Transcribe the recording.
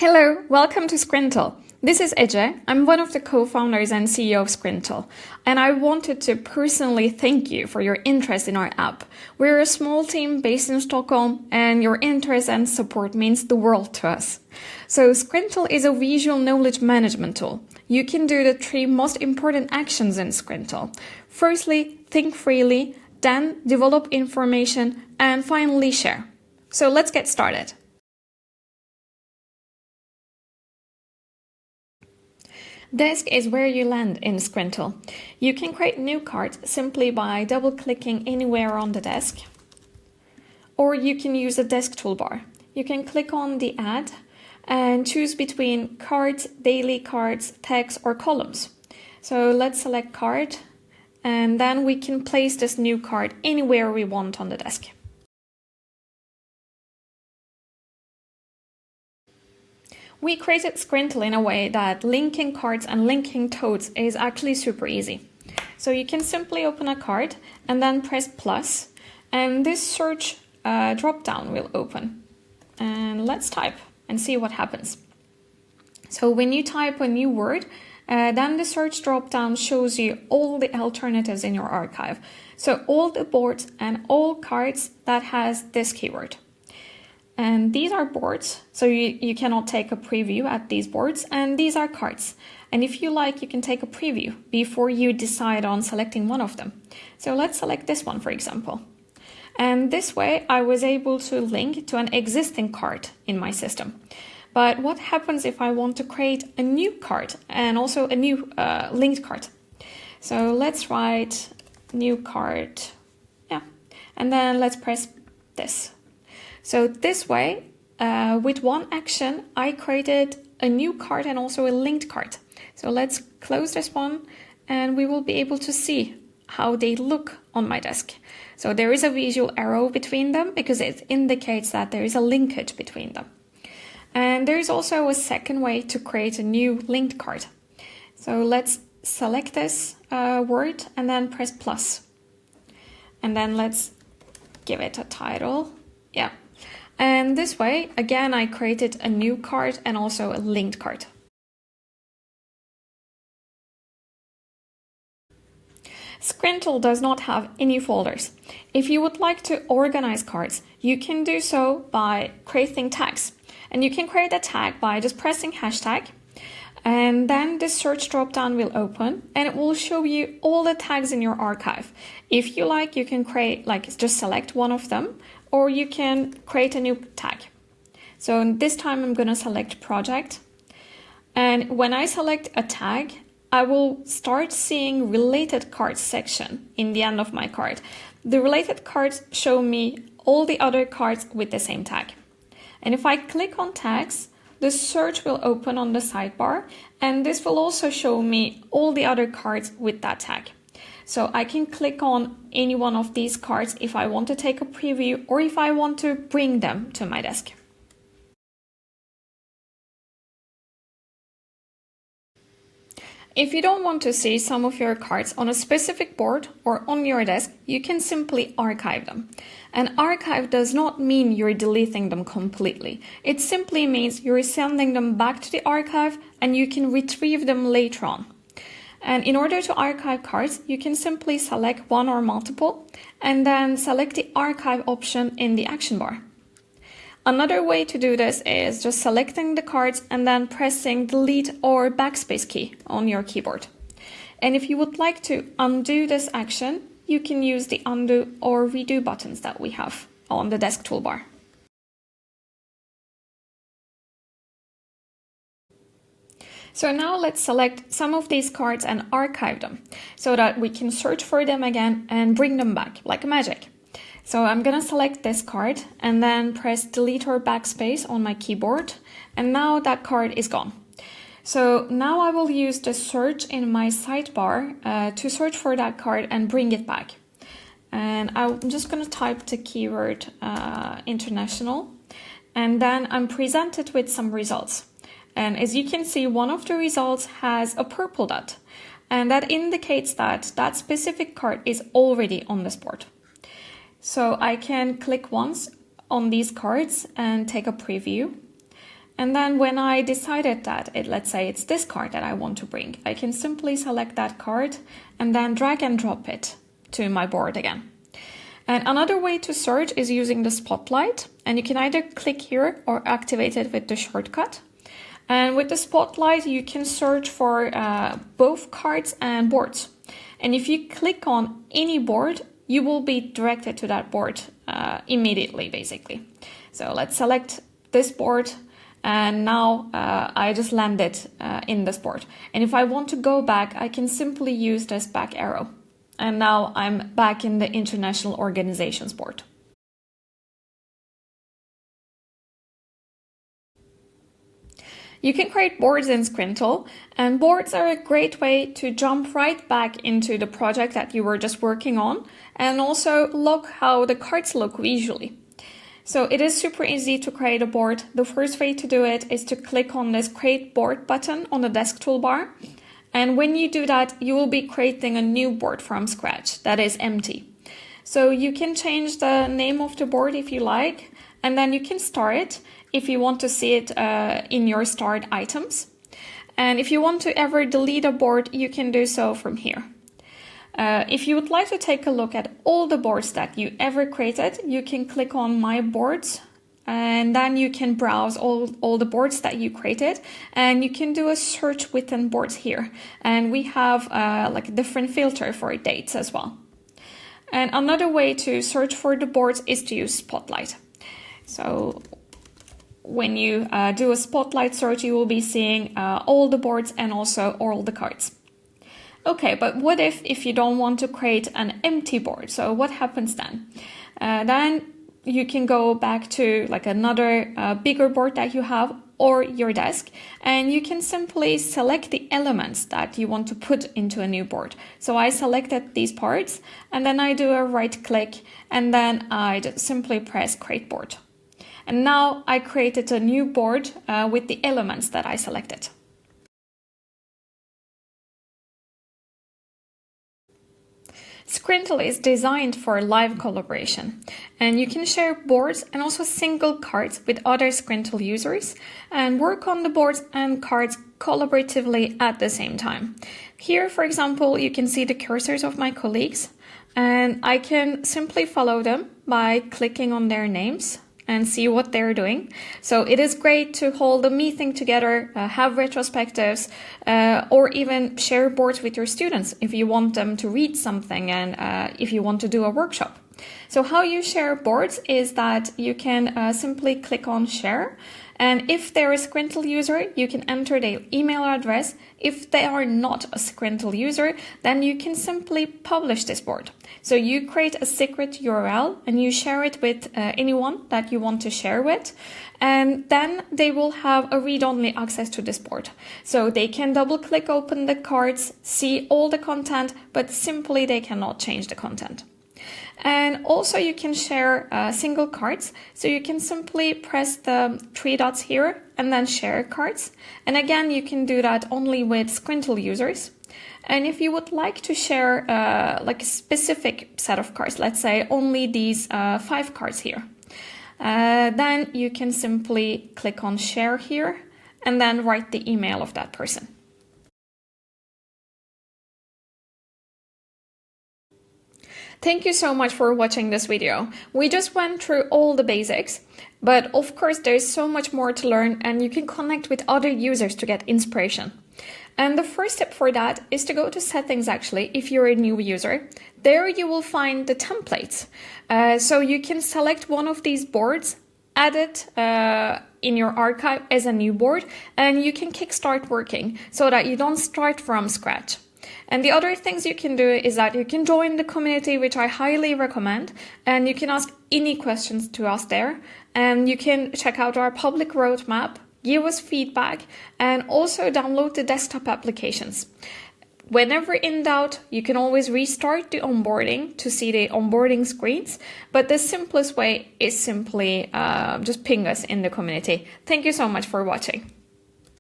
Hello, welcome to Scrintal. This is Ece. I'm one of the co-founders and CEO of Scrintal, and I wanted to personally thank you for your interest in our app. We're a small team based in Stockholm, and your interest and support means the world to us. So Scrintal is a visual knowledge management tool. You can do the 3 most important actions in Scrintal. Firstly, think freely, then develop information, and finally share. So let's get started. Desk is where you land in Scrintal. You can create new cards simply by double-clicking anywhere on the desk, or you can use the desk toolbar. You can click on the add and choose between cards, daily cards, text, or columns. So let's select card, and then we can place this new card anywhere we want on the desk. We created Scrintal in a way that linking cards and linking toads is actually super easy. So you can simply open a card and then press plus, and this search drop-down will open. And let's type and see what happens. So when you type a new word, then the search drop-down shows you all the alternatives in your archive. So all the boards and all cards that has this keyword. And these are boards, so you cannot take a preview at these boards, and these are cards. And if you like, you can take a preview before you decide on selecting one of them. So let's select this one, for example. And this way, I was able to link to an existing card in my system. But what happens if I want to create a new card and also a new linked card? So let's write new card, and then let's press this. So this way, with one action, I created a new card and also a linked card. So let's close this one, and we will be able to see how they look on my desk. So there is a visual arrow between them because it indicates that there is a linkage between them. And there is also a second way to create a new linked card. So let's select this word and then press plus. And then let's give it a title. And this way, again, I created a new card and also a linked card. Scrintal does not have any folders. If you would like to organize cards, you can do so by creating tags. And you can create a tag by just pressing hashtag. And then the search dropdown will open and it will show you all the tags in your archive. If you like, you can create, just select one of them, or you can create a new tag. So this time I'm going to select project. And when I select a tag, I will start seeing related cards section in the end of my card. The related cards show me all the other cards with the same tag. And if I click on tags, the search will open on the sidebar, and this will also show me all the other cards with that tag. So I can click on any one of these cards if I want to take a preview or if I want to bring them to my desk. If you don't want to see some of your cards on a specific board or on your desk, you can simply archive them. An archive does not mean you're deleting them completely. It simply means you're sending them back to the archive and you can retrieve them later on. And in order to archive cards, you can simply select one or multiple and then select the archive option in the action bar. Another way to do this is just selecting the cards and then pressing delete or backspace key on your keyboard. And if you would like to undo this action, you can use the undo or redo buttons that we have on the desk toolbar. So now let's select some of these cards and archive them so that we can search for them again and bring them back like magic. So I'm going to select this card and then press delete or backspace on my keyboard, and now that card is gone. So now I will use the search in my sidebar to search for that card and bring it back. And I'm just going to type the keyword international, and then I'm presented with some results. And as you can see, one of the results has a purple dot, and that indicates that that specific card is already on this board. So I can click once on these cards and take a preview. And then when I decided that, let's say it's this card that I want to bring, I can simply select that card and then drag and drop it to my board again. And another way to search is using the spotlight, and you can either click here or activate it with the shortcut. And with the spotlight, you can search for both cards and boards. And if you click on any board, you will be directed to that board immediately, basically. So let's select this board, and now I just landed in this board. And if I want to go back, I can simply use this back arrow. And now I'm back in the International Organizations board. You can create boards in Scrintal, and boards are a great way to jump right back into the project that you were just working on, and also look how the cards look visually. So it is super easy to create a board. The first way to do it is to click on this Create Board button on the desk toolbar. And when you do that, you will be creating a new board from scratch that is empty. So you can change the name of the board if you like, and then you can star it if you want to see it in your starred items. And if you want to ever delete a board, you can do so from here. If you would like to take a look at all the boards that you ever created, you can click on My Boards, and then you can browse all the boards that you created, and you can do a search within boards here. And we have like a different filter for dates as well. And another way to search for the boards is to use Spotlight. So when you do a Spotlight search, you will be seeing all the boards and also all the cards. Okay, but what if you don't want to create an empty board? So what happens then? Then you can go back to like another bigger board that you have or your desk, and you can simply select the elements that you want to put into a new board. So I selected these parts, and then I do a right click, and then I simply press Create Board. And now I created a new board with the elements that I selected. Scrintal is designed for live collaboration, and you can share boards and also single cards with other Scrintal users and work on the boards and cards collaboratively at the same time. Here, for example, you can see the cursors of my colleagues, and I can simply follow them by clicking on their names and see what they're doing. So it is great to hold a meeting together, have retrospectives, or even share boards with your students if you want them to read something and if you want to do a workshop. So how you share boards is that you can simply click on Share, and if they're a Scrintal user, you can enter their email address. If they are not a Scrintal user, then you can simply publish this board. So you create a secret URL and you share it with anyone that you want to share with, and then they will have a read-only access to this board. So they can double-click open the cards, see all the content, but simply they cannot change the content. And also you can share single cards, so you can simply press the three dots here and then share cards. And again, you can do that only with Scrintal users. And if you would like to share like a specific set of cards, let's say only these 5 cards here, then you can simply click on Share here and then write the email of that person. Thank you so much for watching this video. We just went through all the basics, but of course there's so much more to learn, and you can connect with other users to get inspiration. And the first step for that is to go to settings actually, if you're a new user. There you will find the templates. So you can select one of these boards, add it in your archive as a new board, and you can kickstart working so that you don't start from scratch. And the other things you can do is that you can join the community, which I highly recommend, and you can ask any questions to us there. And you can check out our public roadmap, give us feedback, and also download the desktop applications. Whenever in doubt, you can always restart the onboarding to see the onboarding screens, but the simplest way is simply just ping us in the community. Thank you so much for watching.